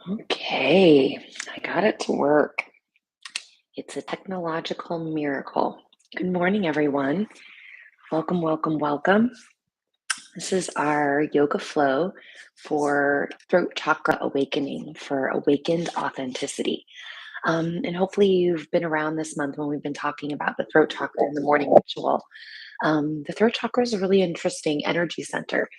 Okay, I got it to work. It's a technological miracle. Good morning, everyone. Welcome, welcome, welcome. This is our yoga flow for throat chakra awakening, for awakened authenticity. And hopefully, you've been around this month when we've been talking about the throat chakra in the morning ritual. The throat chakra is a really interesting energy center.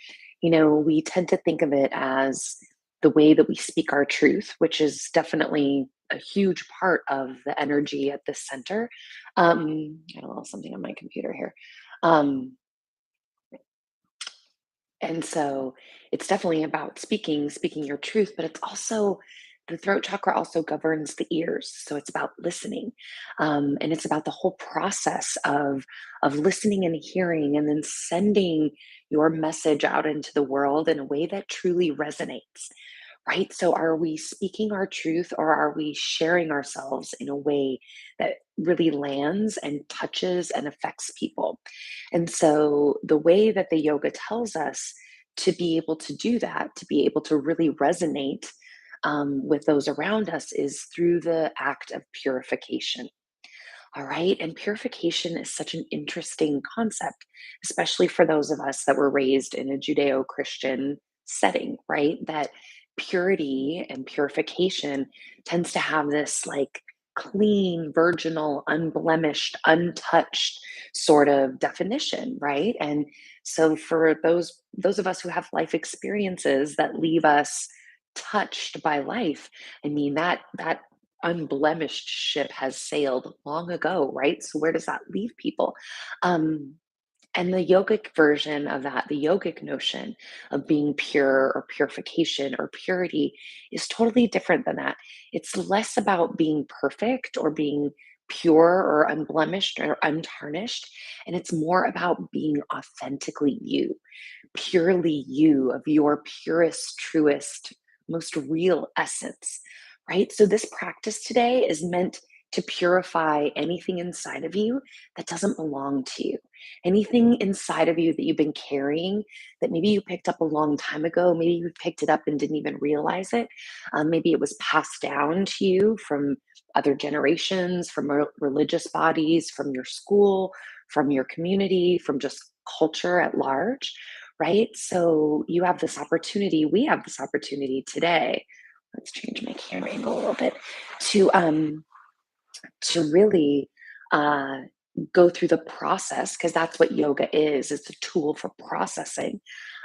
We tend to think of it as the way that we speak our truth, which is definitely a huge part of the energy at the center. I got a little something on my computer here. Um, and so it's definitely about speaking your truth, but it's also the throat chakra also governs the ears. So it's about listening. And it's about the whole process of listening and hearing and then sending your message out into the world in a way that truly resonates. Right? So are we speaking our truth or are we sharing ourselves in a way that really lands and touches and affects people? And so the way that the yoga tells us to be able to do that, to be able to really resonate with those around us, is through the act of purification. All right. And purification is such an interesting concept, especially for those of us that were raised in a Judeo Christian setting, right? That purity and purification tends to have this like clean, virginal, unblemished, untouched sort of definition, right? And so for those of us who have life experiences that leave us touched by life, I mean that unblemished ship has sailed long ago, right? So where does that leave people? Um, and the yogic version of that, the yogic notion of being pure or purification or purity is totally different than that. It's less about being perfect or being pure or unblemished or untarnished. And it's more about being authentically you, purely you, of your purest, truest, most real essence, right? So, this practice today is meant to purify anything inside of you that doesn't belong to you. Anything inside of you that you've been carrying that maybe you picked up a long time ago, maybe you picked it up and didn't even realize it. Maybe it was passed down to you from other generations, from religious bodies, from your school, from your community, from just culture at large, right? So you have this opportunity, we have this opportunity today. Let's change my camera angle a little bit to to really uh, go through the process because that's what yoga is. It's a tool for processing,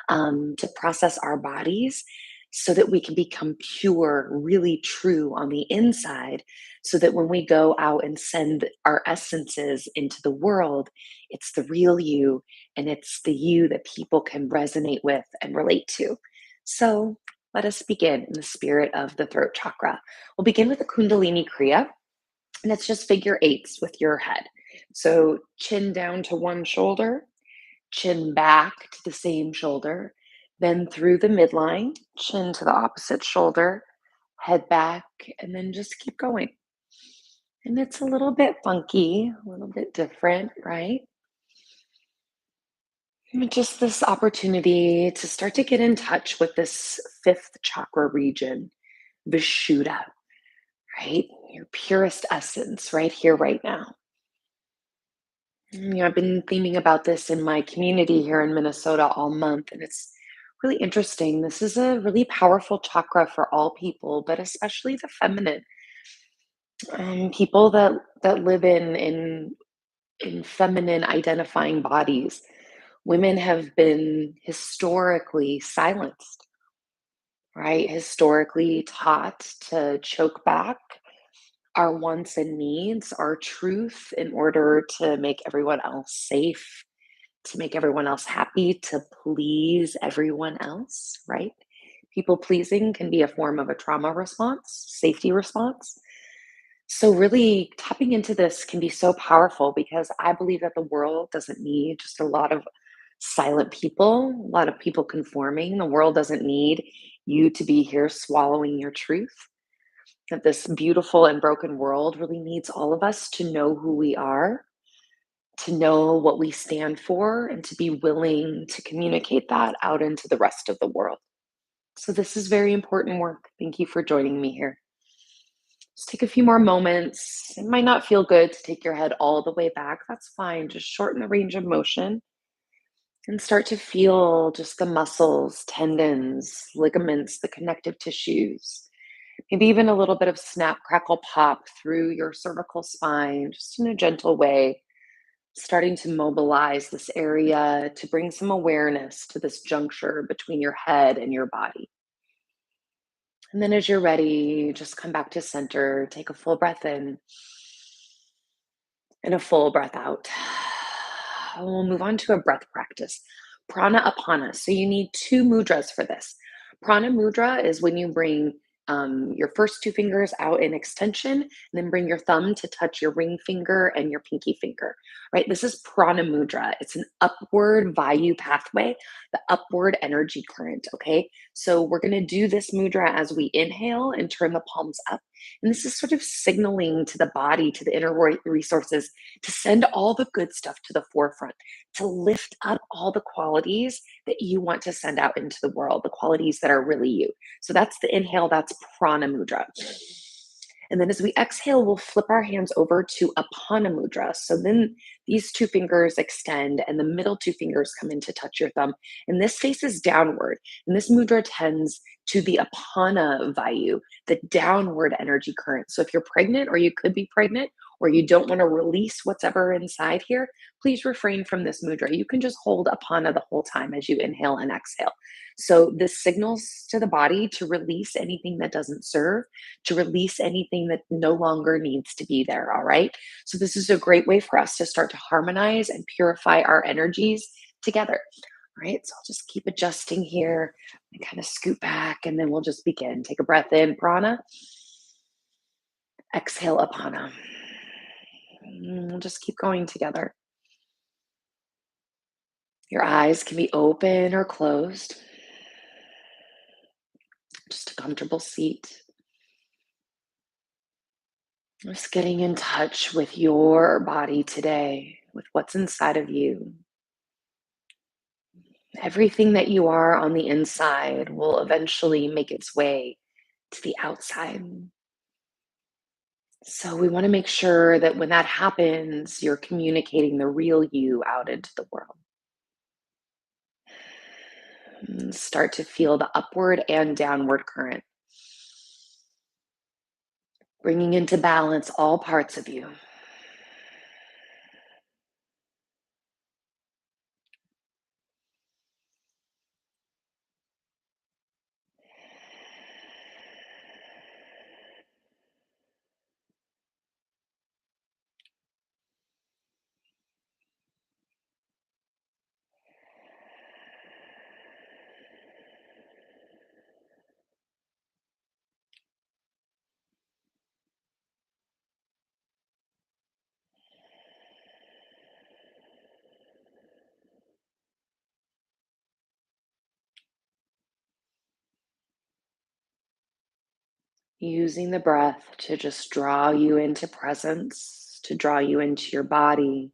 to process our bodies so that we can become pure, really true on the inside, so that when we go out and send our essences into the world, it's the real you and it's the you that people can resonate with and relate to. So let us begin in the spirit of the throat chakra. We'll begin with the Kundalini Kriya, and it's just figure eights with your head. So chin down to one shoulder, chin back to the same shoulder, then through the midline, chin to the opposite shoulder, head back, and then just keep going. And it's a little bit funky, a little bit different, right? And just this opportunity to start to get in touch with this fifth chakra region, Vishuddha, right? Your purest essence right here, right now. I've been theming about this in my community here in Minnesota all month, and it's really interesting. This is a really powerful chakra for all people, but especially the feminine. People that live in feminine identifying bodies. Women have been historically silenced, right? Historically taught to choke back our wants and needs, our truth, in order to make everyone else safe, to make everyone else happy, to please everyone else, right? People pleasing can be a form of a trauma response, safety response. So, really tapping into this can be so powerful because I believe that the world doesn't need just a lot of silent people, a lot of people conforming. The world doesn't need you to be here swallowing your truth. That this beautiful and broken world really needs all of us to know who we are, to know what we stand for, and to be willing to communicate that out into the rest of the world. So, this is very important work. Thank you for joining me here. Just take a few more moments. It might not feel good to take your head all the way back. That's fine. Just shorten the range of motion and start to feel just the muscles, tendons, ligaments, the connective tissues. Maybe even a little bit of snap, crackle, pop through your cervical spine, just in a gentle way, starting to mobilize this area to bring some awareness to this juncture between your head and your body. And then as you're ready, just come back to center, take a full breath in and a full breath out. We'll move on to a breath practice. Prana Apana. So you need two mudras for this. Prana mudra is when you bring your first two fingers out in extension, and then bring your thumb to touch your ring finger and your pinky finger. Right? This is prana mudra. It's an upward vayu pathway, the upward energy current. Okay, so we're going to do this mudra as we inhale and turn the palms up. And this is sort of signaling to the body, to the inner resources, to send all the good stuff to the forefront, to lift up all the qualities that you want to send out into the world, the qualities that are really you. So that's the inhale, that's prana mudra. And then as we exhale, we'll flip our hands over to apana mudra. So then these two fingers extend and the middle two fingers come in to touch your thumb. And this faces downward. And this mudra tends to the apana vayu, the downward energy current. So if you're pregnant or you could be pregnant, or you don't want to release what's ever inside here, please refrain from this mudra. You can just hold apana the whole time as you inhale and exhale. So this signals to the body to release anything that doesn't serve, to release anything that no longer needs to be there. All right. So this is a great way for us to start to harmonize and purify our energies together. All right. So I'll just keep adjusting here and kind of scoot back, and then we'll just begin. Take a breath in, prana. Exhale, apana. We'll just keep going together. Your eyes can be open or closed. Just a comfortable seat. Just getting in touch with your body today, with what's inside of you. Everything that you are on the inside will eventually make its way to the outside. So we want to make sure that when that happens, you're communicating the real you out into the world. And start to feel the upward and downward current, bringing into balance all parts of you. Using the breath to just draw you into presence, to draw you into your body,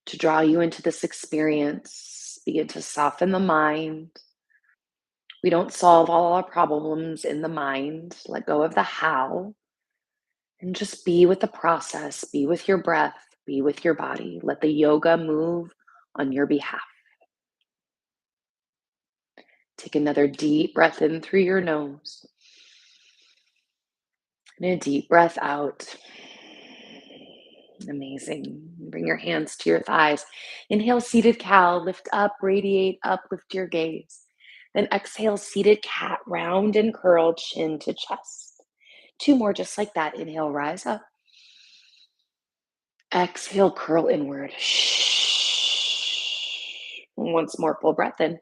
to draw you into this experience. Begin to soften the mind. We don't solve all our problems in the mind. Let go of the how and just be with the process, be with your breath, be with your body. Let the yoga move on your behalf. Take another deep breath in through your nose and a deep breath out. Amazing. Bring your hands to your thighs. Inhale, seated cow. Lift up, radiate up, lift your gaze. Then exhale, seated cat. Round and curl, chin to chest. Two more just like that. Inhale, rise up. Exhale, curl inward. Once more, full breath in.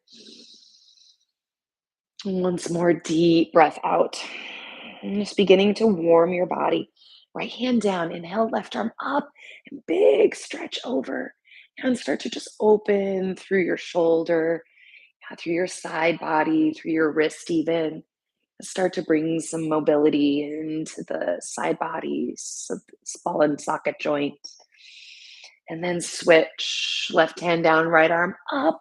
Once more, deep breath out. And just beginning to warm your body. Right hand down, inhale, left arm up, and big stretch over. And start to just open through your shoulder, through your side body, through your wrist even. Start to bring some mobility into the side bodies, of this ball and socket joint. And then switch, left hand down, right arm up,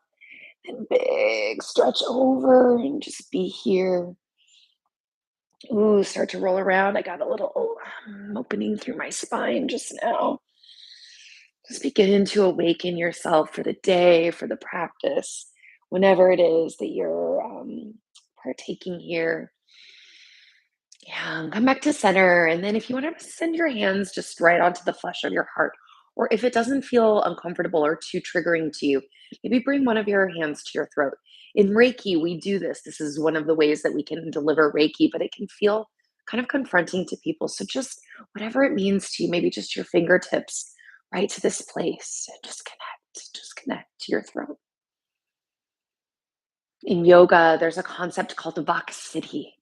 And big stretch over and just be here. Ooh, start to roll around. I got a little opening through my spine just now. Just begin to awaken yourself for the day, for the practice, whenever it is that you're partaking here. Yeah, and come back to center. And then if you want to send your hands just right onto the flesh of your heart, or if it doesn't feel uncomfortable or too triggering to you, maybe bring one of your hands to your throat. In Reiki, we do this. This is one of the ways that we can deliver Reiki, but it can feel kind of confronting to people. So just whatever it means to you, maybe just your fingertips right to this place. And just connect to your throat. In yoga, there's a concept called Vak Siddhi.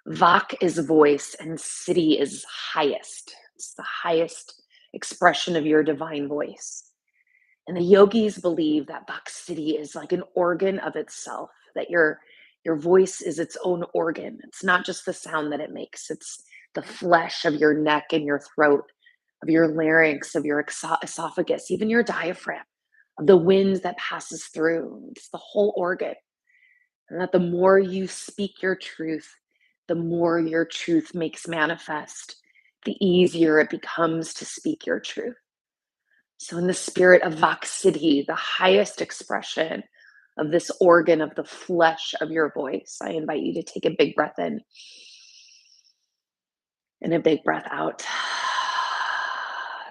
Vak is voice, and Siddhi is highest. It's the highest expression of your divine voice. And the yogis believe that Vak Siddhi is like an organ of itself, that your voice is its own organ. It's not just the sound that it makes, it's the flesh of your neck and your throat, of your larynx, of your esophagus, even your diaphragm, of the wind that passes through. It's the whole organ. And that the more you speak your truth, the more your truth makes manifest, the easier it becomes to speak your truth. So, in the spirit of Vaksiddhi, the highest expression of this organ of the flesh of your voice, I invite you to take a big breath in and a big breath out.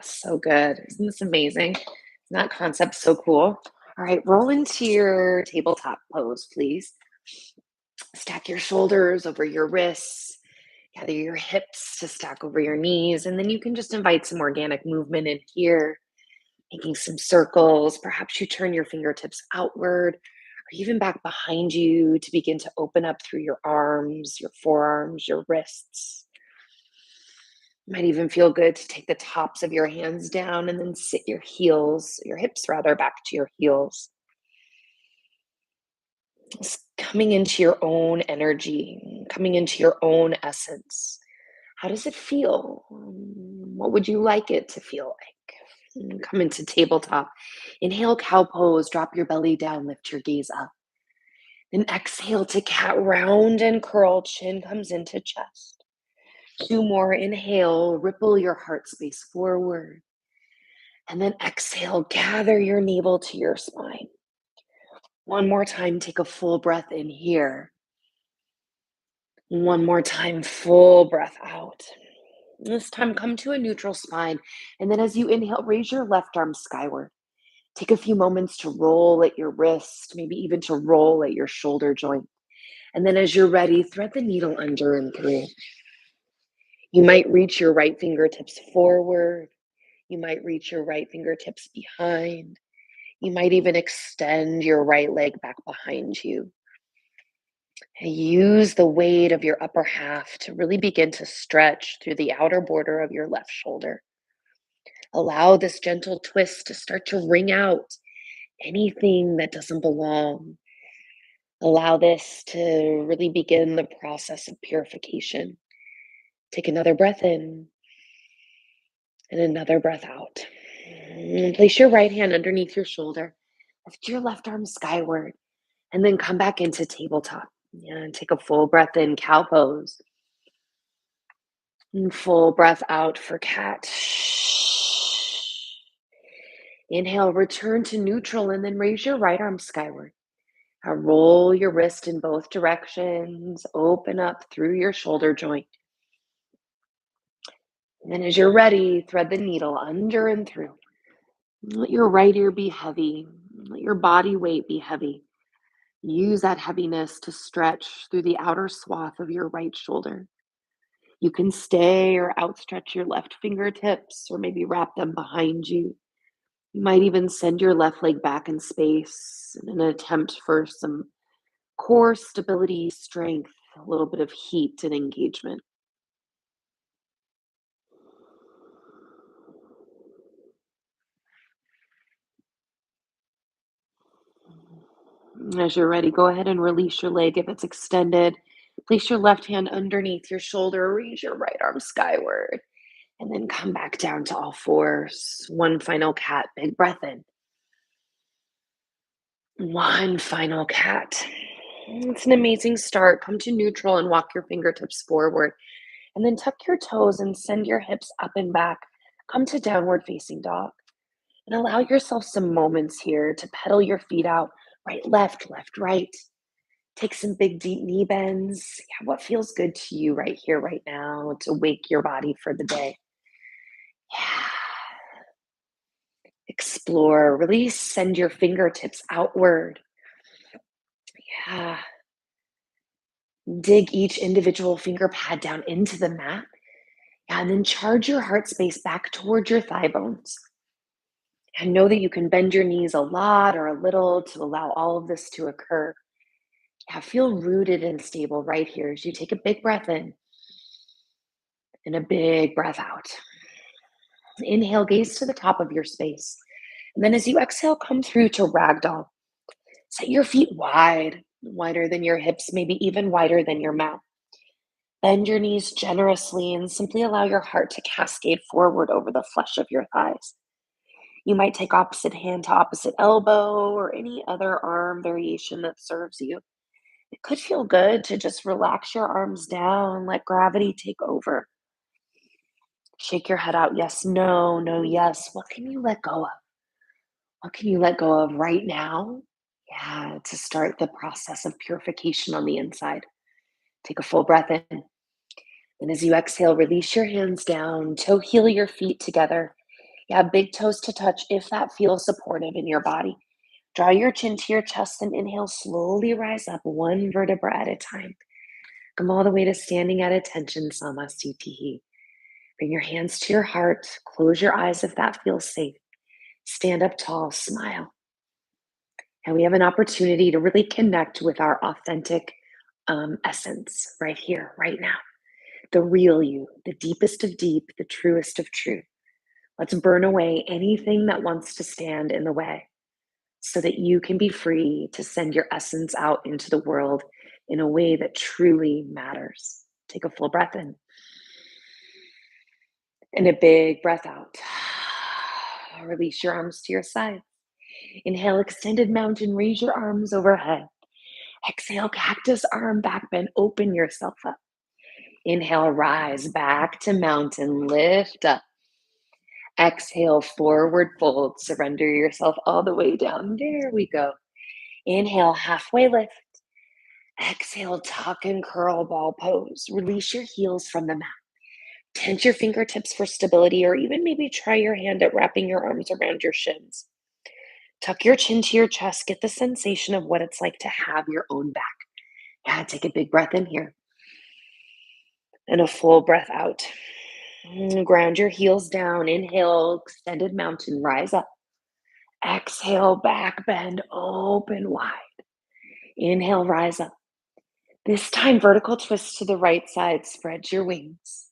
So good. Isn't this amazing? Isn't that concept so cool? All right, roll into your tabletop pose, please. Stack your shoulders over your wrists, gather your hips to stack over your knees, and then you can just invite some organic movement in here, making some circles. Perhaps you turn your fingertips outward or even back behind you to begin to open up through your arms, your forearms, your wrists. Might even feel good to take the tops of your hands down and then sit your hips rather, back to your heels. Just coming into your own energy, coming into your own essence. How does it feel? What would you like it to feel like? Come into tabletop. Inhale, cow pose. Drop your belly down. Lift your gaze up. Then exhale to cat, round and curl. Chin comes into chest. Two more. Inhale, ripple your heart space forward. And then exhale, gather your navel to your spine. One more time, take a full breath in here. One more time, full breath out. This time, come to a neutral spine. And then as you inhale, raise your left arm skyward. Take a few moments to roll at your wrist, maybe even to roll at your shoulder joint. And then as you're ready, thread the needle under and through. You might reach your right fingertips forward. You might reach your right fingertips behind. You might even extend your right leg back behind you. And use the weight of your upper half to really begin to stretch through the outer border of your left shoulder. Allow this gentle twist to start to wring out anything that doesn't belong. Allow this to really begin the process of purification. Take another breath in and another breath out. And place your right hand underneath your shoulder. Lift your left arm skyward and then come back into tabletop. And take a full breath in, cow pose. And full breath out for cat. Inhale, return to neutral, and then raise your right arm skyward. Now roll your wrist in both directions. Open up through your shoulder joint. And then as you're ready, thread the needle under and through. Let your right ear be heavy. Let your body weight be heavy. Use that heaviness to stretch through the outer swath of your right shoulder. You can stay or outstretch your left fingertips or maybe wrap them behind you. You might even send your left leg back in space in an attempt for some core stability, strength, a little bit of heat and engagement. As you're ready, go ahead and release your leg if it's extended. Place your left hand underneath your shoulder, raise your right arm skyward, and then come back down to all fours. One final cat, big breath in. One final cat. It's an amazing start. Come to neutral and walk your fingertips forward. And then tuck your toes and send your hips up and back. Come to downward facing dog. And allow yourself some moments here to pedal your feet out. Right, left, right. Take some big, deep knee bends. Yeah, what feels good to you right here, right now, to wake your body for the day? Yeah. Explore, release, send your fingertips outward. Yeah. Dig each individual finger pad down into the mat. Yeah, and then charge your heart space back towards your thigh bones. And know that you can bend your knees a lot or a little to allow all of this to occur. Yeah, feel rooted and stable right here as you take a big breath in and a big breath out. Inhale, gaze to the top of your space. And then as you exhale, come through to ragdoll. Set your feet wide, wider than your hips, maybe even wider than your mat. Bend your knees generously and simply allow your heart to cascade forward over the flesh of your thighs. You might take opposite hand to opposite elbow or any other arm variation that serves you. It could feel good to just relax your arms down, let gravity take over. Shake your head out. Yes, no, no, yes. What can you let go of? What can you let go of right now? Yeah, to start the process of purification on the inside. Take a full breath in. And as you exhale, release your hands down, toe heel your feet together. Yeah, big toes to touch if that feels supportive in your body. Draw your chin to your chest and inhale, slowly rise up one vertebra at a time. Come all the way to standing at attention, Samasthiti. Bring your hands to your heart. Close your eyes if that feels safe. Stand up tall, smile. And we have an opportunity to really connect with our authentic essence right here, right now. The real you, the deepest of deep, the truest of true. Let's burn away anything that wants to stand in the way so that you can be free to send your essence out into the world in a way that truly matters. Take a full breath in and a big breath out. Release your arms to your side. Inhale, extended mountain, raise your arms overhead. Exhale, cactus arm back bend, open yourself up. Inhale, rise back to mountain, lift up. Exhale, forward fold, surrender yourself all the way down. There we go. Inhale, halfway lift. Exhale, tuck and curl ball pose. Release your heels from the mat. Tense your fingertips for stability, or even maybe try your hand at wrapping your arms around your shins. Tuck your chin to your chest. Get the sensation of what it's like to have your own back. Yeah, take a big breath in here and a full breath out. Ground your heels down. Inhale, extended mountain, rise up. Exhale, back bend, open wide. Inhale, rise up. This time, vertical twist to the right side. Spread your wings.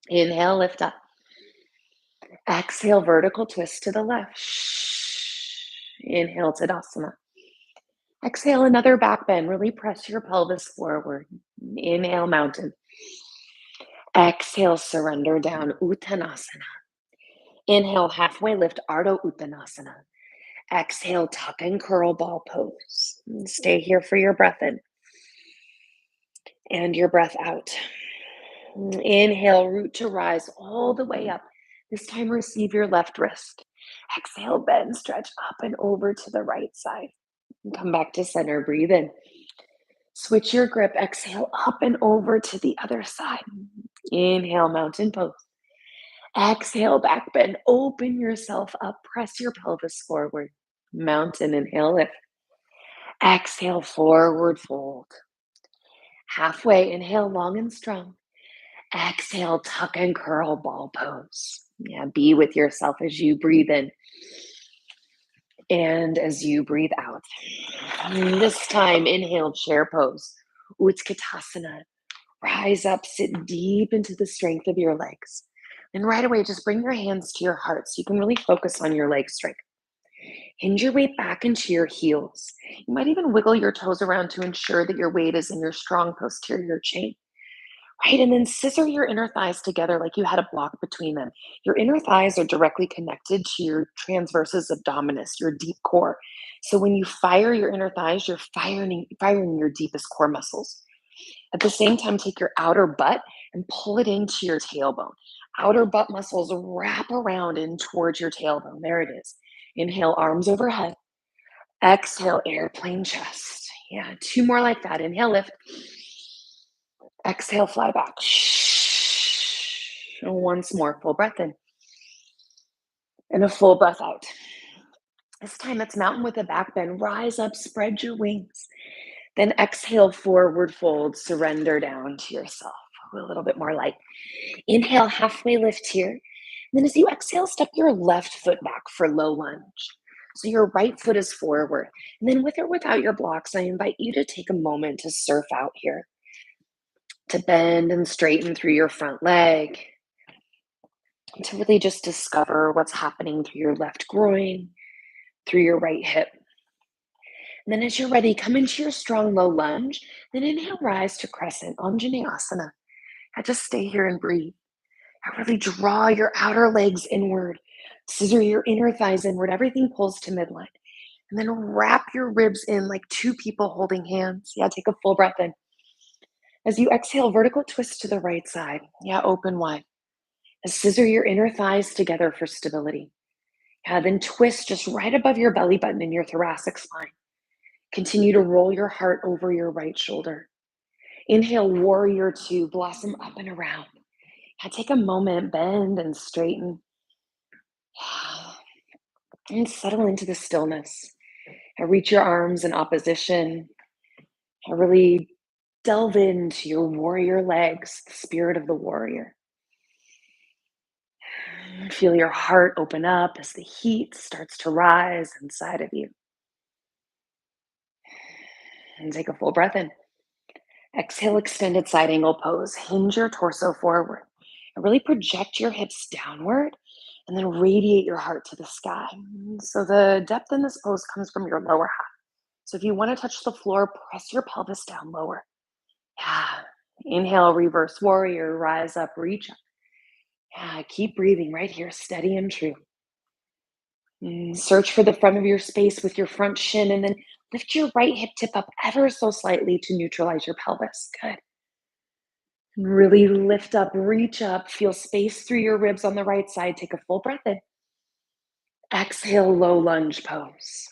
Inhale, lift up. Exhale, vertical twist to the left. Inhale, Tadasana. Exhale, another back bend. Really press your pelvis forward. Inhale, mountain. Exhale, surrender down, Uttanasana. Inhale, halfway lift, Ardha Uttanasana. Exhale, tuck and curl ball pose. Stay here for your breath in and your breath out. Inhale, root to rise all the way up. This time, receive your left wrist. Exhale, bend, stretch up and over to the right side. Come back to center, breathe in. Switch your grip, exhale up and over to the other side. Inhale, mountain pose. Exhale, back bend, open yourself up, press your pelvis forward. Mountain, inhale, lift. Exhale, forward fold. Halfway, inhale, long and strong. Exhale, tuck and curl ball pose. Yeah, be with yourself as you breathe in and as you breathe out. This time, inhale, chair pose. Utkatasana. Rise up, sit deep into the strength of your legs. And right away, just bring your hands to your heart so you can really focus on your leg strength. Hinge your weight back into your heels. You might even wiggle your toes around to ensure that your weight is in your strong posterior chain. Right, and then scissor your inner thighs together like you had a block between them. Your inner thighs are directly connected to your transversus abdominis, your deep core. So when you fire your inner thighs, you're firing your deepest core muscles. At the same time, take your outer butt and pull it into your tailbone. Outer butt muscles wrap around in towards your tailbone. There it is. Inhale, arms overhead. Exhale, airplane chest. Yeah, two more like that. Inhale, lift. Exhale, fly back. And once more, full breath in. And a full breath out. This time it's mountain with a back bend. Rise up, spread your wings. Then exhale, forward fold, surrender down to yourself. A little bit more light. Inhale, halfway lift here. And then as you exhale, step your left foot back for low lunge. So your right foot is forward. And then with or without your blocks, I invite you to take a moment to surf out here, to bend and straighten through your front leg, to really just discover what's happening through your left groin, through your right hip. And then as you're ready, come into your strong low lunge. Then inhale, rise to crescent, Anjaneyasana. And just stay here and breathe. And really draw your outer legs inward. Scissor your inner thighs inward. Everything pulls to midline. And then wrap your ribs in like two people holding hands. Yeah, take a full breath in. As you exhale, vertical twist to the right side. Yeah, open wide. And scissor your inner thighs together for stability. Yeah, then twist just right above your belly button in your thoracic spine. Continue to roll your heart over your right shoulder. Inhale, warrior two, blossom up and around. Yeah, take a moment, bend and straighten. And settle into the stillness. And reach your arms in opposition. And really delve into your warrior legs, the spirit of the warrior. Feel your heart open up as the heat starts to rise inside of you. And take a full breath in. Exhale, extended side angle pose. Hinge your torso forward. And really project your hips downward and then radiate your heart to the sky. So the depth in this pose comes from your lower half. So if you want to touch the floor, press your pelvis down lower. Yeah. Inhale, reverse warrior, rise up, reach up. Yeah, keep breathing right here, steady and true. Search for the front of your space with your front shin and then lift your right hip tip up ever so slightly to neutralize your pelvis. Good. Really lift up, reach up, feel space through your ribs on the right side. Take a full breath in. Exhale, low lunge pose.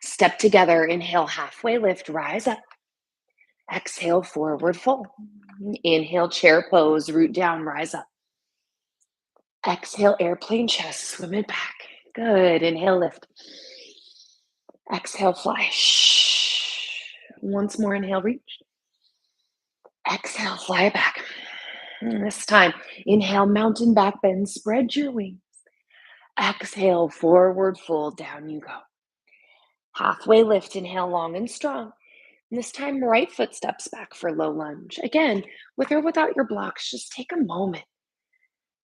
Step together, inhale, halfway lift, rise up. Exhale, forward fold. Inhale, chair pose, root down, rise up. Exhale, airplane chest, swim it back. Good. Inhale, lift. Exhale, fly. Shh. Once more, inhale, reach. Exhale, fly back. And this time, inhale, mountain back bend, spread your wings. Exhale, forward fold, down you go. Halfway lift, inhale, long and strong. And this time, right foot steps back for low lunge. Again, with or without your blocks, just take a moment.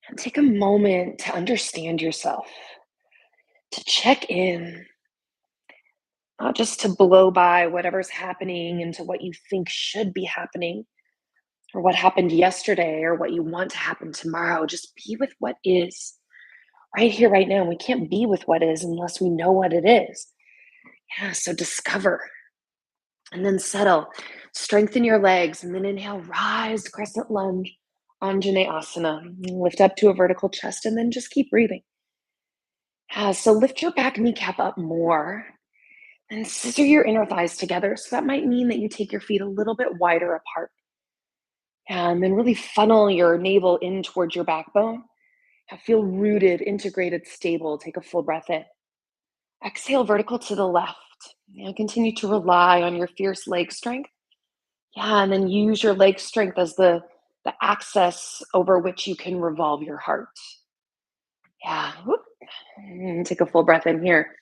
And take a moment to understand yourself, to check in, not just to blow by whatever's happening into what you think should be happening or what happened yesterday or what you want to happen tomorrow. Just be with what is right here, right now. We can't be with what is unless we know what it is. Yeah, so discover and then settle. Strengthen your legs and then inhale, rise, crescent lunge, Anjaneyasana. Lift up to a vertical chest and then just keep breathing. So lift your back kneecap up more and scissor your inner thighs together. So that might mean that you take your feet a little bit wider apart. And then really funnel your navel in towards your backbone. Feel rooted, integrated, stable. Take a full breath in. Exhale, vertical to the left. And continue to rely on your fierce leg strength. Yeah, and then use your leg strength as the axis over which you can revolve your heart. Yeah. Whoop. And take a full breath in here.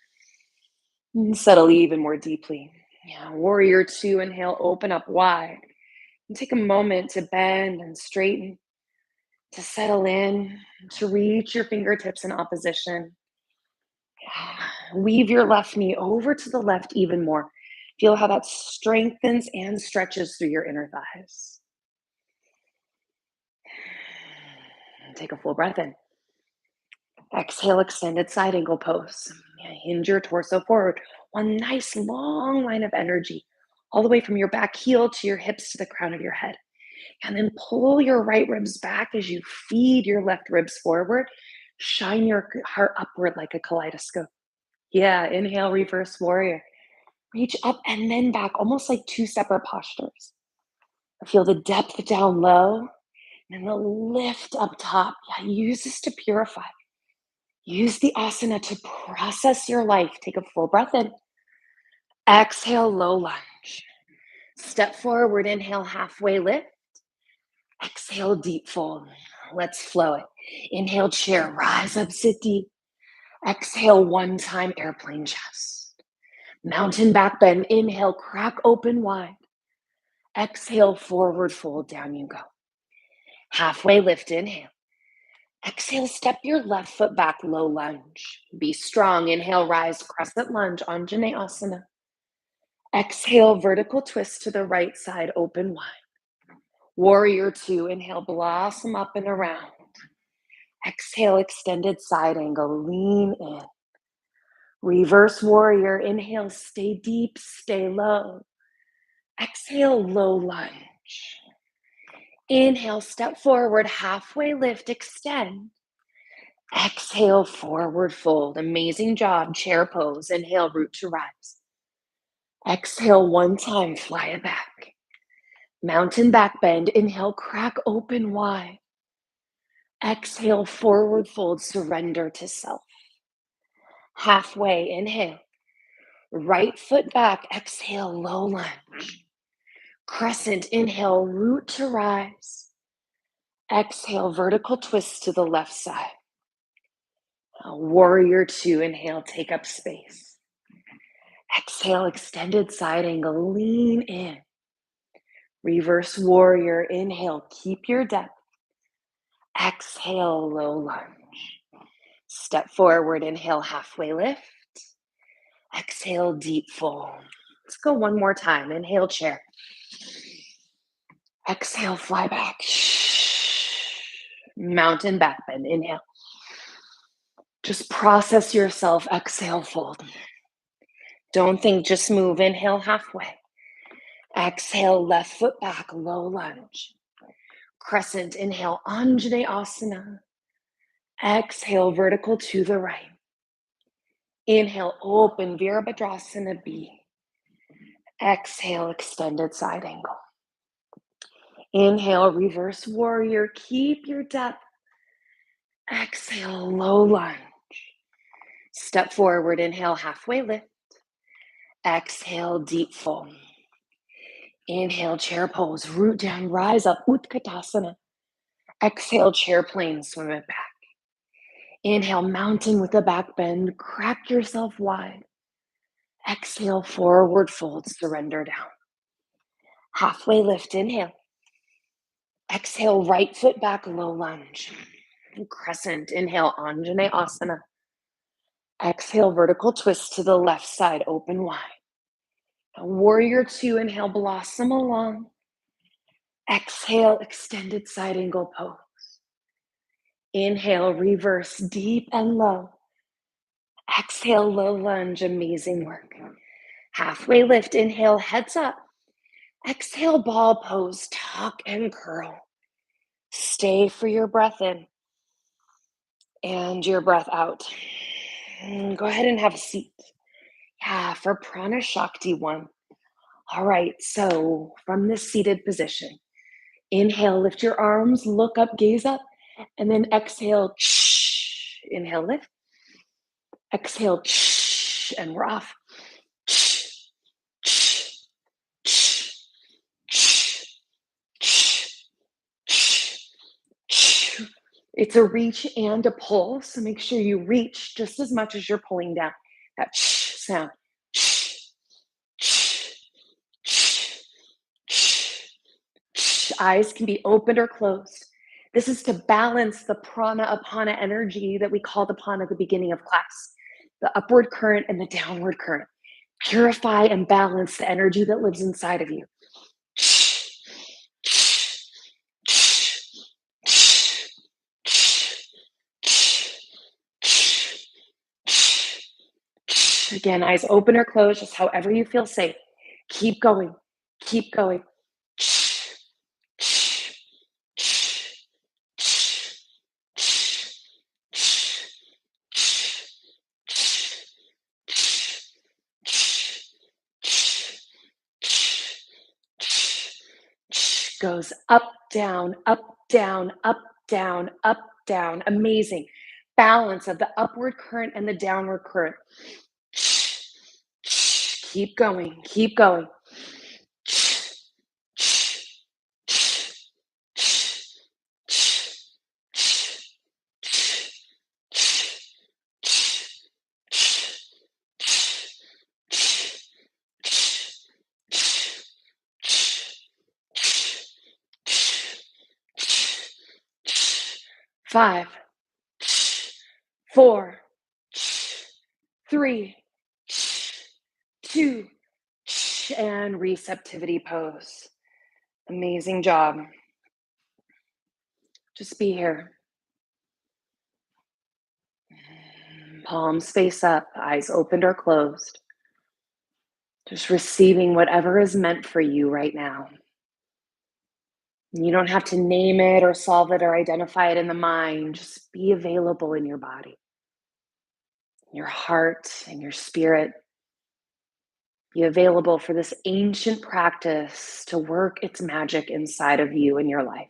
And settle even more deeply. Yeah. Warrior two, inhale, open up wide. And take a moment to bend and straighten, to settle in, to reach your fingertips in opposition. Weave your left knee over to the left even more. Feel how that strengthens and stretches through your inner thighs. Take a full breath in. Exhale, extended side angle pose. Hinge your torso forward. one nice long line of energy, all the way from your back heel to your hips to the crown of your head. And then pull your right ribs back as you feed your left ribs forward. Shine your heart upward like a kaleidoscope. Yeah, inhale, reverse warrior. Reach up and then back, almost like two separate postures. Feel the depth down low and the lift up top. Yeah, use this to purify. Use the asana to process your life. Take a full breath in. Exhale, low lunge. Step forward, inhale, halfway lift. Exhale, deep fold. Let's flow it. Inhale, chair, rise up, sit deep. Exhale, one time airplane chest. Mountain back bend. Inhale, crack open wide. Exhale, forward fold, down you go. Halfway lift, inhale. Exhale, step your left foot back, low lunge. Be strong. Inhale, rise, crescent lunge, Anjaneyasana. Exhale, vertical twist to the right side, open wide. Warrior two, inhale, blossom up and around. Exhale, extended side angle, lean in. Reverse warrior, inhale, stay deep, stay low. Exhale, low lunge. Inhale, step forward, halfway lift, extend. Exhale, forward fold. Amazing job, chair pose. Inhale, root to rise. Exhale, one time, fly it back. Mountain back bend. Inhale, crack open wide. Exhale, forward fold, surrender to self. Halfway, inhale. Right foot back, exhale, low lunge. Crescent, inhale, root to rise. Exhale, vertical twist to the left side. Warrior two, inhale, take up space. Exhale, extended side angle, lean in. Reverse warrior, inhale, keep your depth. Exhale, low lunge. Step forward, inhale, halfway lift. Exhale, deep fold. Let's go one more time. Inhale, chair. Exhale, fly back. Mountain back bend. Inhale. Just process yourself. Exhale, fold. Don't think, just move. Inhale, halfway. Exhale, left foot back, low lunge. Crescent, inhale, Anjaneyasana. Exhale, vertical to the right. Inhale, open, Virabhadrasana B. Exhale, extended side angle. Inhale, reverse warrior. Keep your depth. Exhale, low lunge. Step forward, inhale, halfway lift. Exhale, deep fold. Inhale, chair pose, root down, rise up, Utkatasana. Exhale, chair plane, swim it back. Inhale, mountain with a back bend, crack yourself wide. Exhale, forward fold, surrender down. Halfway lift, inhale. Exhale, right foot back, low lunge. Crescent, inhale, Anjaneyasana. Exhale, vertical twist to the left side, open wide. Warrior two, inhale, blossom along. Exhale, extended side angle pose. Inhale, reverse deep and low. Exhale, low lunge, amazing work. Halfway lift, inhale, heads up. Exhale, ball pose, tuck and curl. Stay for your breath in and your breath out. Go ahead and have a seat. Yeah, for Prana Shakti 1. All right, so from this seated position, inhale, lift your arms, look up, gaze up, and then exhale, inhale, lift. Exhale, and we're off. It's a reach and a pull, so make sure you reach just as much as you're pulling down. That sound. Eyes can be opened or closed. This is to balance the prana apana energy that we called upon at the beginning of class, the upward current and the downward current. Purify and balance the energy that lives inside of you. Again, eyes open or closed, just however you feel safe. Keep going. Keep going. Goes up, down, up, down, up, down, up, down. Amazing. Balance of the upward current and the downward current. Keep going. Keep going. 5, 4, 3, 2, and receptivity pose. Amazing job. Just be here. Palms face up, eyes opened or closed. Just receiving whatever is meant for you right now. You don't have to name it or solve it or identify it in the mind. Just be available in your body, your heart, and your spirit. Be available for this ancient practice to work its magic inside of you and your life.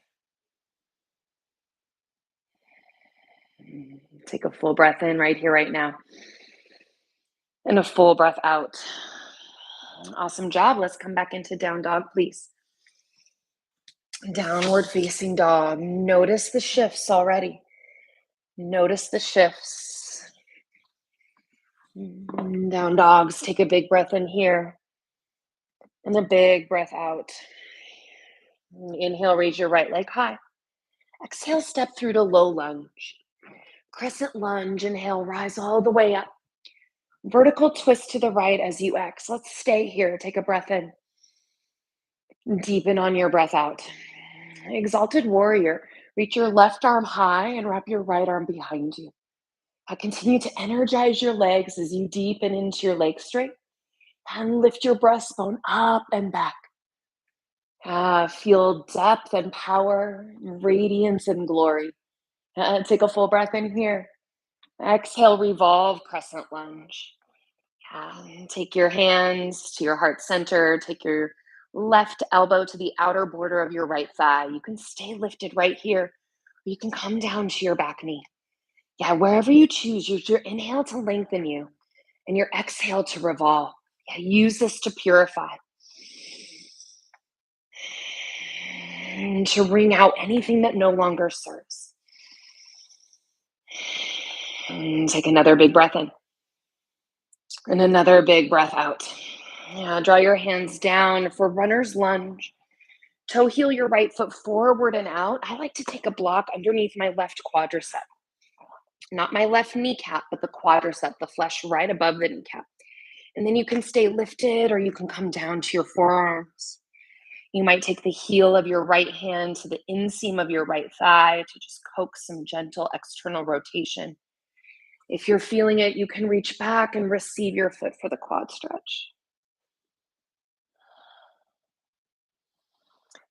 Take a full breath in right here, right now. And a full breath out. Awesome job. Let's come back into down dog, please. Downward facing dog. Notice the shifts already. Notice the shifts. Down dogs. Take a big breath in here. And a big breath out. Inhale, raise your right leg high. Exhale, step through to low lunge. Crescent lunge. Inhale, rise all the way up. Vertical twist to the right as you exhale. Let's stay here. Take a breath in. Deepen on your breath out. Exalted warrior. Reach your left arm high and wrap your right arm behind you. Continue to energize your legs as you deepen into your leg strength and lift your breastbone up and back. Feel depth and power, radiance and glory. Take a full breath in here. Exhale, revolve, crescent lunge. Take your hands to your heart center. Take your left elbow to the outer border of your right thigh. You can stay lifted right here, or you can come down to your back knee. Wherever you choose, use your inhale to lengthen you and your exhale to revolve. Use this to purify and to wring out anything that no longer serves. And take another big breath in and another big breath out. Draw your hands down for runner's lunge. Toe heel your right foot forward and out. I like to take a block underneath my left quadricep. Not my left kneecap, but the quadricep, the flesh right above the kneecap. And then you can stay lifted or you can come down to your forearms. You might take the heel of your right hand to the inseam of your right thigh to just coax some gentle external rotation. If you're feeling it, you can reach back and receive your foot for the quad stretch.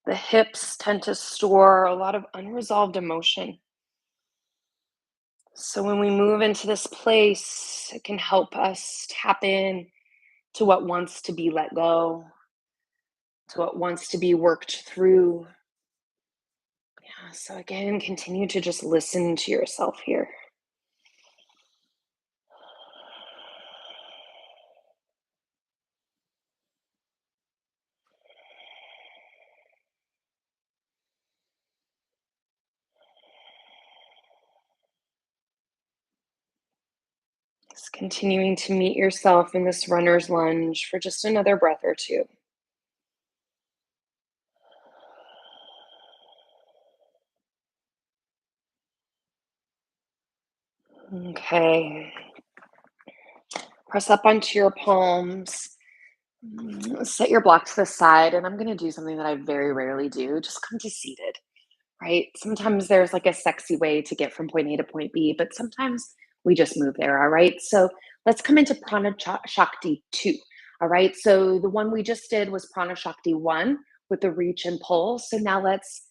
The hips tend to store a lot of unresolved emotion. So when we move into this place, it can help us tap in to what wants to be let go, to what wants to be worked through. So again, continue to just listen to yourself here. Just continuing to meet yourself in this runner's lunge for just another breath or two. Okay. Press up onto your palms. Set your block to the side, and I'm going to do something that I very rarely do. Just come to seated, right? Sometimes there's like a sexy way to get from point A to point B, but sometimes we just move there, all right? So Let's come into Shakti 2. All right. So the one we just did was Prana Shakti 1 with the reach and pull. So now let's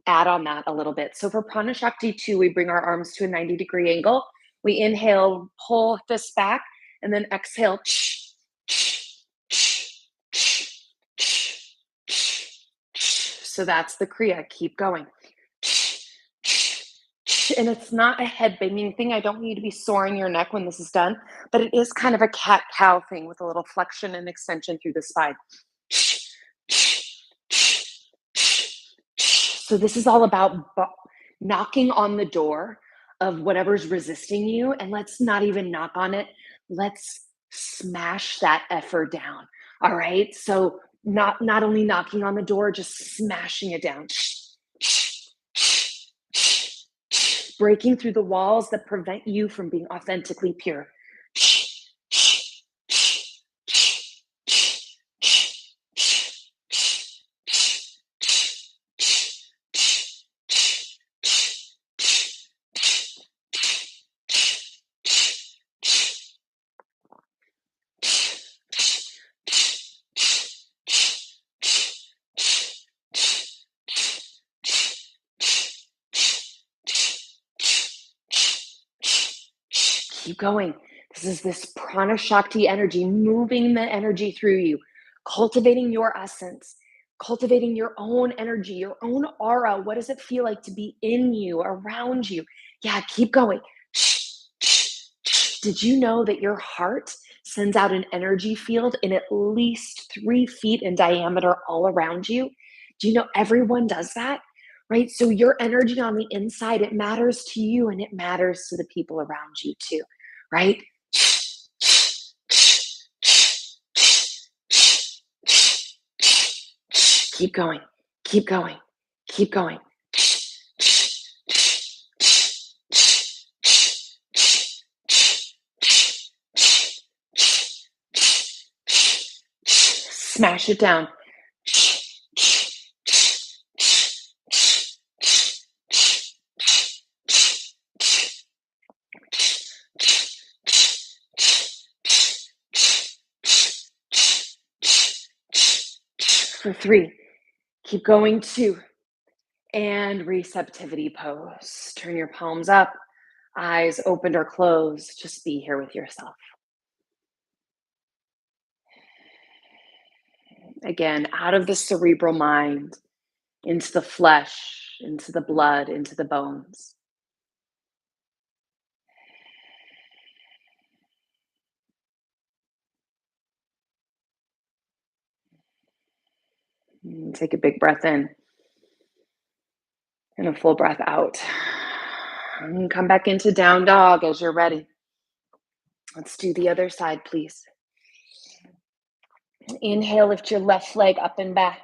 add on that a little bit. So for Prana Shakti 2, we bring our arms to a 90-degree angle. We inhale, pull this back, and then exhale. So that's the Kriya. Keep going. And it's not a head banging thing. I don't want you to be soaring your neck when this is done, but it is kind of a cat cow thing with a little flexion and extension through the spine. So this is all about knocking on the door of whatever's resisting you, and let's not even knock on it. Let's smash that effort down. All right. So not only knocking on the door, just smashing it down. Breaking through the walls that prevent you from being authentically pure. Keep going. This is this prana shakti energy, moving the energy through you, cultivating your essence, cultivating your own energy, your own aura. What does it feel like to be in you, around you? Yeah, keep going. Did you know that your heart sends out an energy field in at least 3 feet in diameter all around you? Do you know everyone does that? Right? So your energy on the inside, it matters to you and it matters to the people around you too, right? Keep going, keep going, keep going. Smash it down. For 3, keep going. 2, and receptivity pose. Turn your palms up, eyes opened or closed. Just be here with yourself. Again, out of the cerebral mind, into the flesh, into the blood, into the bones. And take a big breath in and a full breath out. And come back into down dog as you're ready. Let's do the other side, please. Inhale, lift your left leg up and back.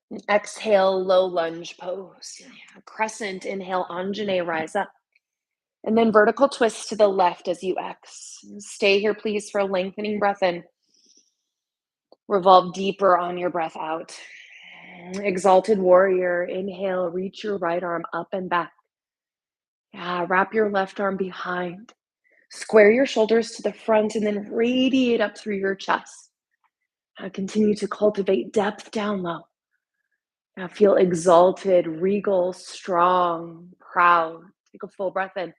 And exhale, low lunge pose. Crescent, inhale, Anjane, rise up. And then vertical twist to the left as you stay here, please, for a lengthening breath in. Revolve deeper on your breath out. Exalted warrior, inhale, reach your right arm up and back. Yeah, wrap your left arm behind. Square your shoulders to the front and then radiate up through your chest. Continue to cultivate depth down low. Now feel exalted, regal, strong, proud. Take a full breath in.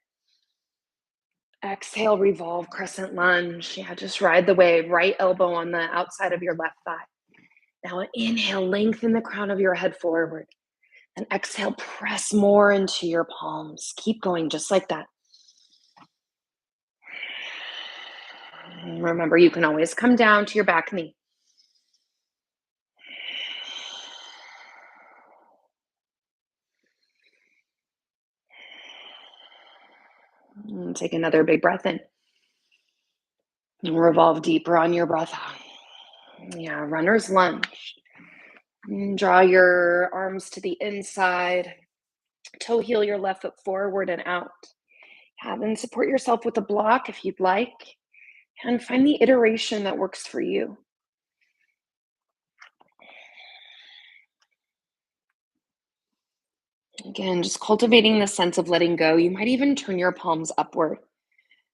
Exhale, revolve, crescent lunge. Yeah, just ride the wave. Right elbow on the outside of your left thigh. Now inhale, lengthen the crown of your head forward. And exhale, press more into your palms. Keep going just like that. And remember, you can always come down to your back knee. And take another big breath in. And revolve deeper on your breath out. Yeah, runner's lunge. And draw your arms to the inside. Toe heel your left foot forward and out. Yeah, then support yourself with a block if you'd like. And find the iteration that works for you. Again, just cultivating the sense of letting go. You might even turn your palms upward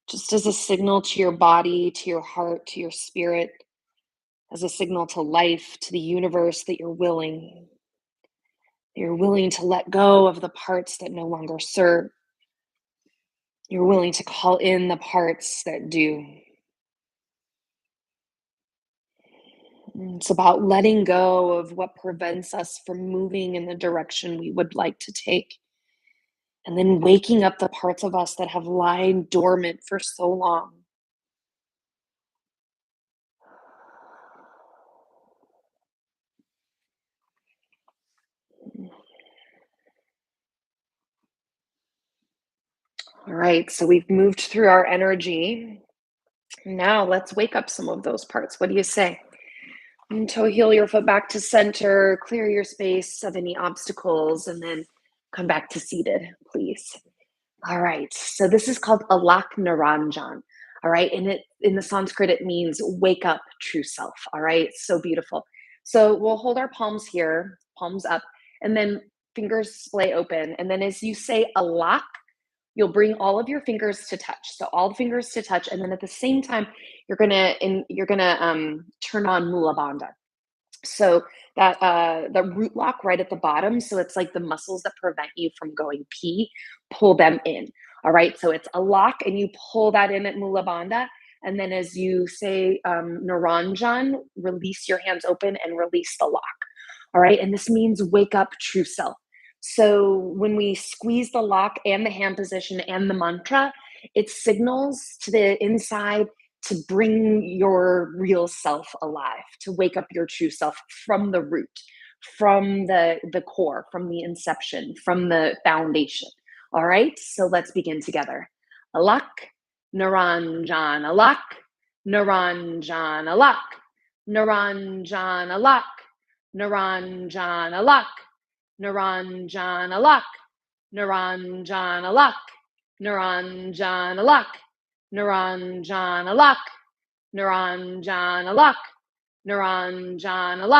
just as a signal to your body, to your heart, to your spirit, as a signal to life, to the universe that you're willing. You're willing to let go of the parts that no longer serve. You're willing to call in the parts that do. It's about letting go of what prevents us from moving in the direction we would like to take. And then waking up the parts of us that have lain dormant for so long. All right, so we've moved through our energy. Now let's wake up some of those parts. What do you say? Toe heel your foot back to center, clear your space of any obstacles, and then come back to seated, please. All right, so this is called Alak Naranjan. All right, and it in the Sanskrit it means wake up, true self. All right, so beautiful. So we'll hold our palms here, palms up, and then fingers splay open. And then as you say Alak, you'll bring all of your fingers to touch. So all the fingers to touch, and then at the same time, you're gonna turn on Mula Bandha. So that the root lock right at the bottom. So it's like the muscles that prevent you from going pee, pull them in. All right. So it's a lock, and you pull that in at Mula Bandha. And then as you say Naranjan, release your hands open and release the lock. All right. And this means wake up, true self. So when we squeeze the lock and the hand position and the mantra, it signals to the inside to bring your real self alive, to wake up your true self from the root, from the core, from the inception, from the foundation. All right, so let's begin together. Alak, Naranjan, Alak, Naranjan, Alak, Naranjan, Alak, Naranjan, Alak, Naranjan, Alak, Naranjan, Alak, Naranjan, Alak, Naranjan alak, Naranjan alak, Naranjan alak,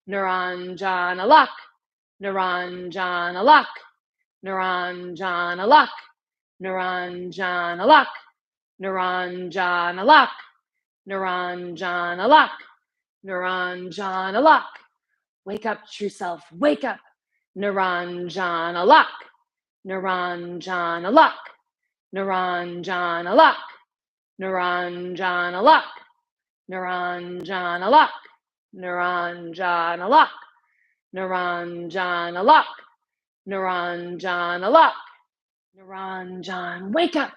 Naranjan alak, Naranjan alak, Naranjan alak, Naranjan alak, Naranjan alak, Naranjan alak, Naranjan alak. Wake up, true self, wake up. Naranjan alak, Naranjan alak, Naranjan alak. Naranjan alak, Naranjan alak, Naranjan alak, Naranjan alak, Naranjan alak, Naranjan, wake up,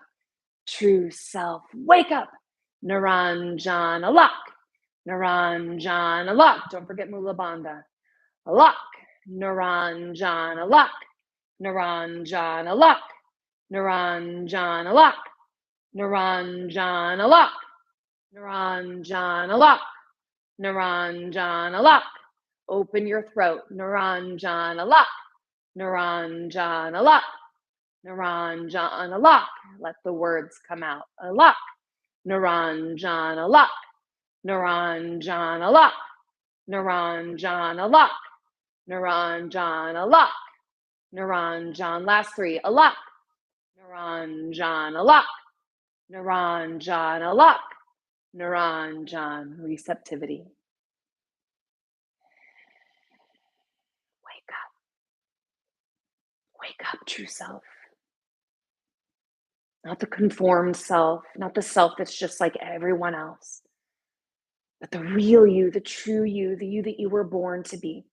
true self, wake up, Naranjan alak, Naranjan alak, don't forget Mula Bandha, alak, Naranjan alak, Naranjan alak, Naranjan alak, Naranjan alak, Naranjan alak, Naranjan alak. Open your throat. Naranjan alak, Naranjan alak, Naranjan alak. Let the words come out. Alak, Naranjan alak, Naranjan alak, Naranjan alak, Naranjan alak, Naranjan. Last three. Alak, Naranjan alak, Naranjan alak. Naranjan, receptivity. Wake up. Wake up, true self. Not the conformed self, not the self that's just like everyone else, but the real you, the true you, the you that you were born to be.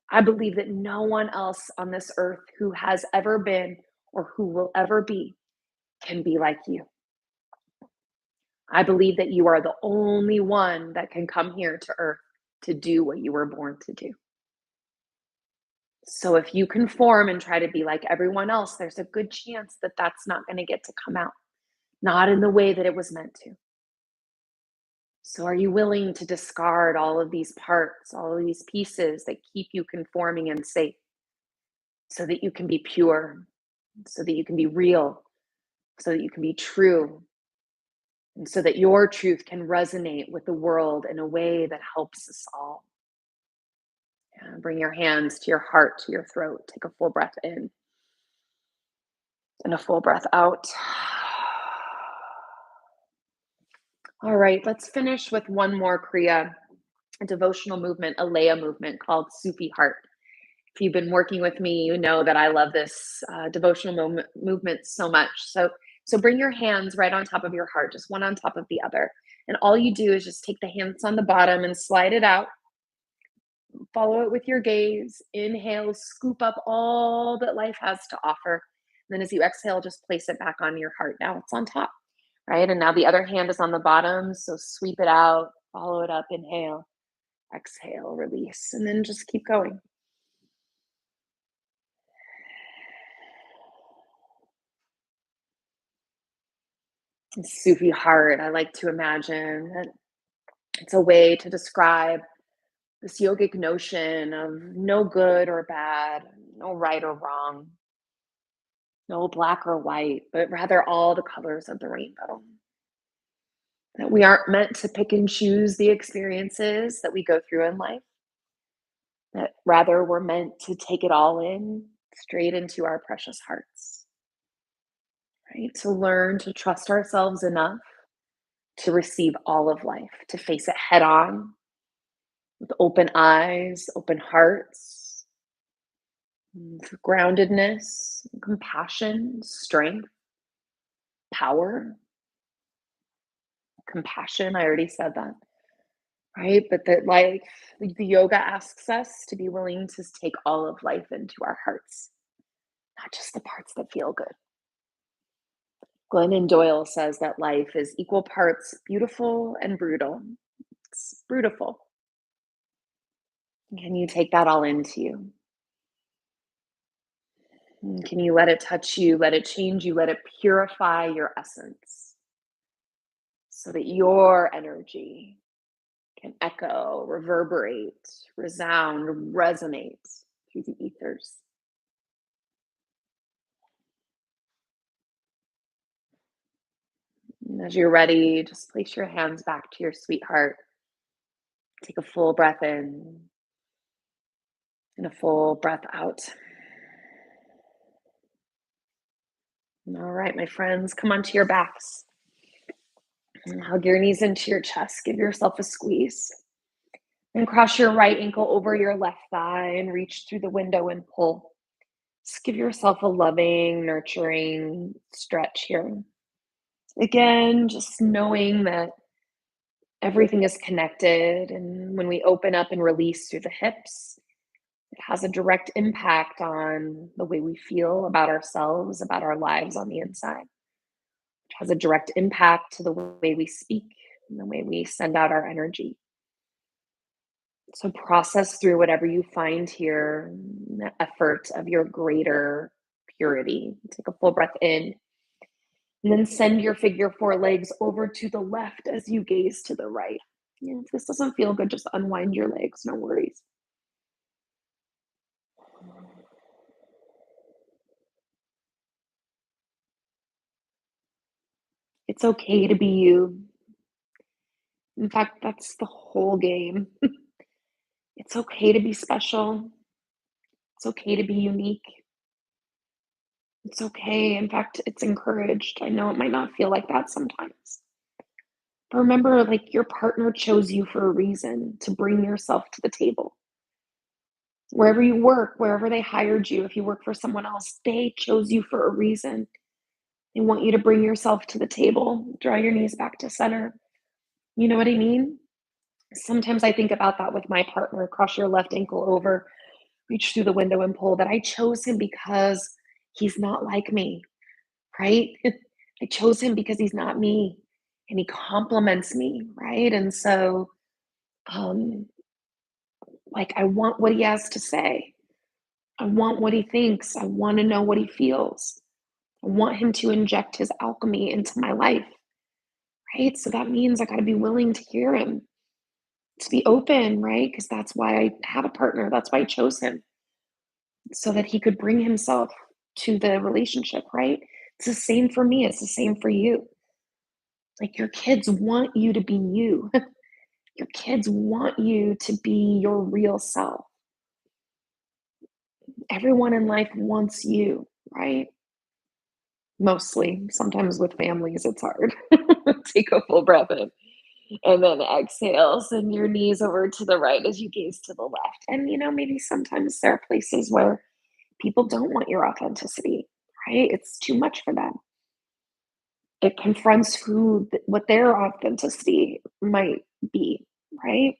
I believe that no one else on this earth who has ever been or who will ever be can be like you. I believe that you are the only one that can come here to earth to do what you were born to do. So if you conform and try to be like everyone else, there's a good chance that that's not going to get to come out, not in the way that it was meant to. So are you willing to discard all of these parts, all of these pieces that keep you conforming and safe so that you can be pure, so that you can be real, so that you can be true, and so that your truth can resonate with the world in a way that helps us all? Bring your hands to your heart, to your throat. Take a full breath in and a full breath out. All right, let's finish with one more Kriya, a devotional movement, a Leia movement called Sufi Heart. If you've been working with me, you know that I love this devotional movement so much. So bring your hands right on top of your heart, just one on top of the other. And all you do is just take the hands on the bottom and slide it out. Follow it with your gaze. Inhale, scoop up all that life has to offer. And then as you exhale, just place it back on your heart. Now it's on top, right? And now the other hand is on the bottom. So sweep it out, follow it up, inhale, exhale, release, and then just keep going. Sufi heart, I like to imagine that it's a way to describe this yogic notion of no good or bad, no right or wrong, no black or white, but rather all the colors of the rainbow. That we aren't meant to pick and choose the experiences that we go through in life, that rather we're meant to take it all in straight into our precious hearts, right? To learn to trust ourselves enough to receive all of life, to face it head on with open eyes, open hearts, groundedness, compassion, strength, power, compassion. I already said that, right? But that like the yoga asks us to be willing to take all of life into our hearts, not just the parts that feel good. Glennon Doyle says that life is equal parts beautiful and brutal. It's beautiful. Can you take that all into you? Can you let it touch you, let it change you, let it purify your essence so that your energy can echo, reverberate, resound, resonate through the ethers? And as you're ready, just place your hands back to your sweetheart. Take a full breath in and a full breath out. All right, my friends, come onto your backs. And hug your knees into your chest. Give yourself a squeeze. And cross your right ankle over your left thigh and reach through the window and pull. Just give yourself a loving, nurturing stretch here. Again, just knowing that everything is connected. And when we open up and release through the hips, it has a direct impact on the way we feel about ourselves, about our lives on the inside. It has a direct impact to the way we speak and the way we send out our energy. So process through whatever you find here, in the effort of your greater purity. Take a full breath in, and then send your figure four legs over to the left as you gaze to the right. Yeah, if this doesn't feel good, just unwind your legs, no worries. It's okay to be you. In fact, that's the whole game. It's okay to be special. It's okay to be unique. It's okay. In fact, it's encouraged. I know it might not feel like that sometimes. But remember, like your partner chose you for a reason to bring yourself to the table. Wherever you work, wherever they hired you, if you work for someone else, they chose you for a reason. They want you to bring yourself to the table. Draw your knees back to center. You know what I mean? Sometimes I think about that with my partner. Cross your left ankle over, reach through the window and pull. That I chose him because he's not like me, right? I chose him because he's not me and he compliments me, right? And so, um, like, I want what he has to say. I want what he thinks. I want to know what he feels. I want him to inject his alchemy into my life, right? So that means I got to be willing to hear him, to be open, right? Because that's why I have a partner. That's why I chose him, so that he could bring himself to the relationship, right? It's the same for me. It's the same for you. Like your kids want you to be you. Your kids want you to be your real self. Everyone in life wants you, right? Mostly. Sometimes with families, it's hard. Take a full breath in. And then exhale, send your knees over to the right as you gaze to the left. And, maybe sometimes there are places where people don't want your authenticity, right? It's too much for them. It confronts what their authenticity might be, right?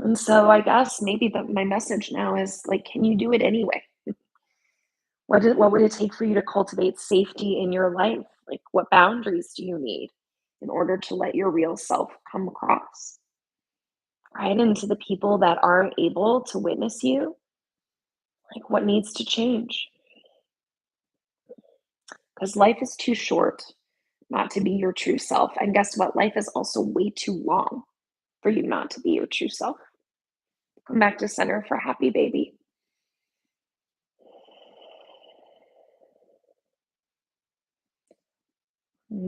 And so I guess maybe my message now is like, can you do it anyway? What would it take for you to cultivate safety in your life? Like, what boundaries do you need in order to let your real self come across? Right? And to the people that aren't able to witness you, like, what needs to change? Because life is too short not to be your true self. And guess what? Life is also way too long for you not to be your true self. Come back to center for happy baby.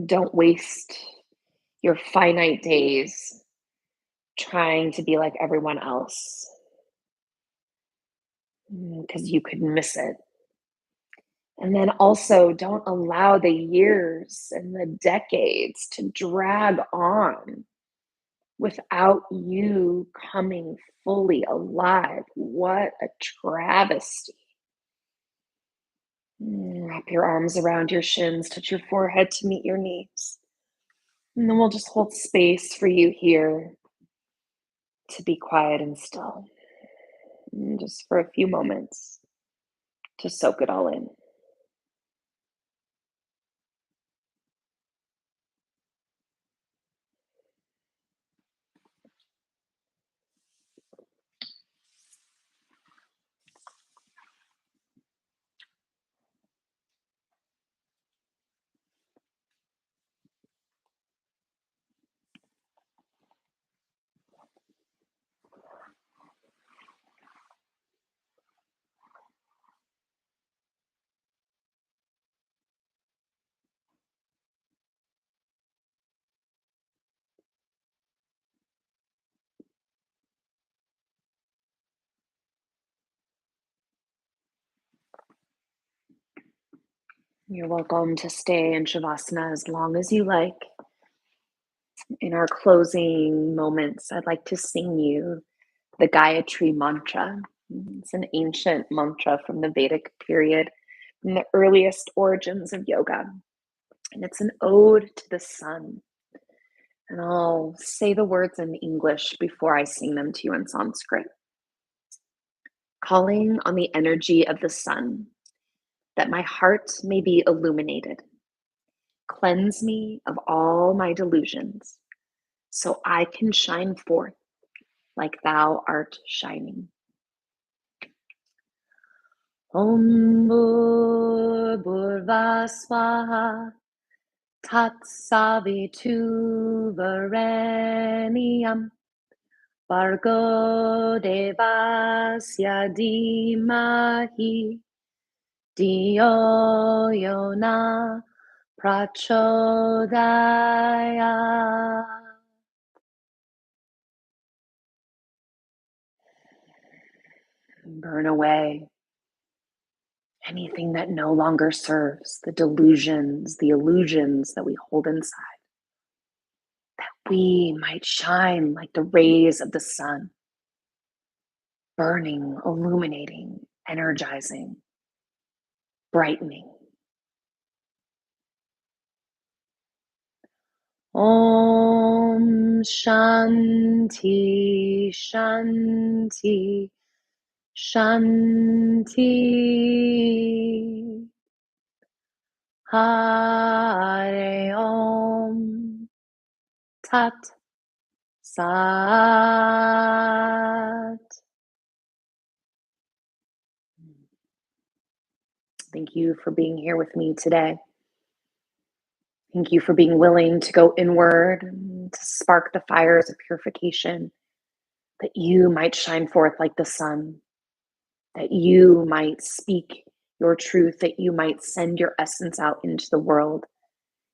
Don't waste your finite days trying to be like everyone else because you could miss it. And then also, don't allow the years and the decades to drag on without you coming fully alive. What a travesty. Wrap your arms around your shins, touch your forehead to meet your knees. And then we'll just hold space for you here to be quiet and still, just for a few moments to soak it all in. You're welcome to stay in Shavasana as long as you like. In our closing moments, I'd like to sing you the Gayatri mantra. It's an ancient mantra from the Vedic period, from the earliest origins of yoga. And it's an ode to the sun. And I'll say the words in English before I sing them to you in Sanskrit. Calling on the energy of the sun, that my heart may be illuminated. Cleanse me of all my delusions, so I can shine forth like thou art shining. Om Bhurva Swaha Tat Savitu Vareniyam Bargo Devasya Dhimahi Dio Yona Prachodaya. Burn away anything that no longer serves, the delusions, the illusions that we hold inside, that we might shine like the rays of the sun, burning, illuminating, energizing, brightening. Om Shanti Shanti Shanti. Hare Om Tat Sat. Thank you for being here with me today. Thank you for being willing to go inward and to spark the fires of purification, that you might shine forth like the sun, that you might speak your truth, that you might send your essence out into the world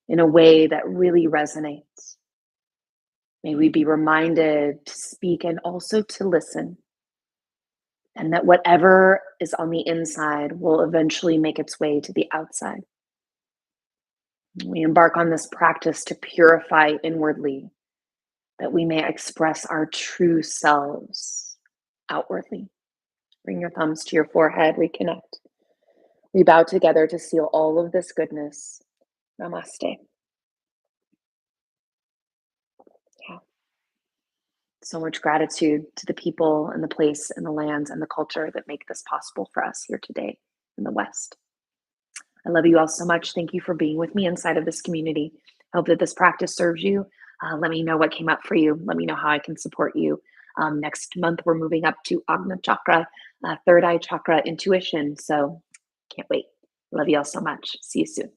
in a way that really resonates. May we be reminded to speak and also to listen, and that whatever is on the inside will eventually make its way to the outside. We embark on this practice to purify inwardly, that we may express our true selves outwardly. Bring your thumbs to your forehead, reconnect. We bow together to seal all of this goodness. Namaste. Yeah. So much gratitude to the people and the place and the lands and the culture that make this possible for us here today in the West. I love you all so much. Thank you for being with me inside of this community. I hope that this practice serves you. Let me know what came up for you. Let me know how I can support you. Next month, we're moving up to Agna Chakra, third eye chakra, intuition. So can't wait. Love you all so much. See you soon.